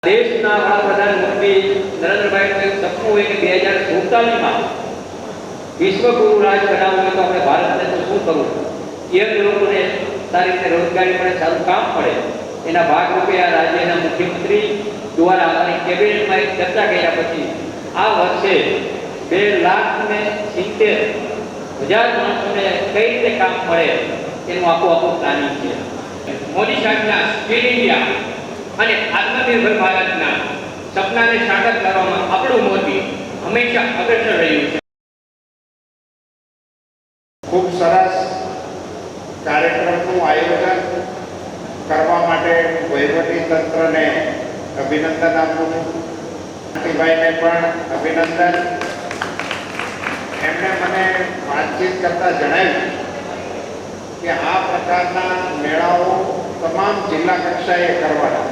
દેશના વડાપ્રધાન મંત્રી નરેન્દ્રભાઈનું એક સપનું હોય કે 2047માં વિશ્વગુરુ રાજ બનાવવું હોય તો આપણે ભારતને તો શું કરવું, યંગ લોકોને સારી રીતે રોજગારી મળે, સારું કામ મળે, એના ભાગરૂપે આ રાજ્યના મુખ્યમંત્રી દ્વારા અમારી કેબિનેટમાં એક ચર્ચા કર્યા પછી આ વર્ષે 2,70,000 માણસોને કઈ રીતે કામ મળે એનું આખું પ્લાનિંગ છે. મોદી સાહેબના સ્કિલ ઇન્ડિયા અને આત્મનિર્ભર ભારતના સપનાને સાકાર કરવામાં આપણું મોદી હંમેશા અગ્રેસર રહ્યું છે. ખૂબ સરસ કાર્યક્રમનું આયોજન કરવા માટે વહીવટી તંત્રને અભિનંદન આપું છું. ભાઈને પણ અભિનંદન. એમણે મને વાતચીત કરતા જણાવ્યું કે આ પ્રકારના મેળાઓ તમામ જિલ્લા કક્ષાએ કરવાના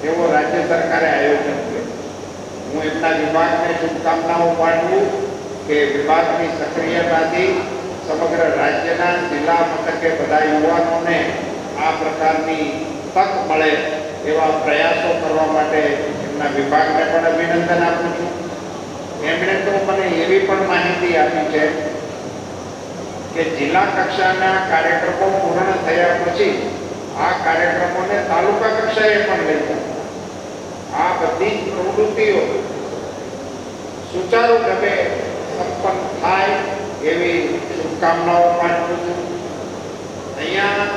એવો રાજ્ય સરકારે આયોજન કર્યું. હું એમના વિભાગને શુભકામનાઓ પાઠવું કે વિભાગની સક્રિયતાથી સમગ્ર રાજ્યના જિલ્લા મથકે બધા યુવાનોને આ પ્રકારની તક મળે એવા પ્રયાસો કરવા માટે એમના વિભાગને પણ અભિનંદન આપું છું. એમણે તો મને એવી પણ માહિતી આપી છે કે જિલ્લા કક્ષાના કાર્યક્રમો પૂર્ણ થયા પછી આ કાર્યક્રમોને તાલુકા કક્ષાએ પણ લઈ જાય. આ બધી જ પ્રવૃત્તિઓ સુચારુરૂપે સંપન્ન થાય એવી શુભકામનાઓ પાઠવું છું. અહીંયા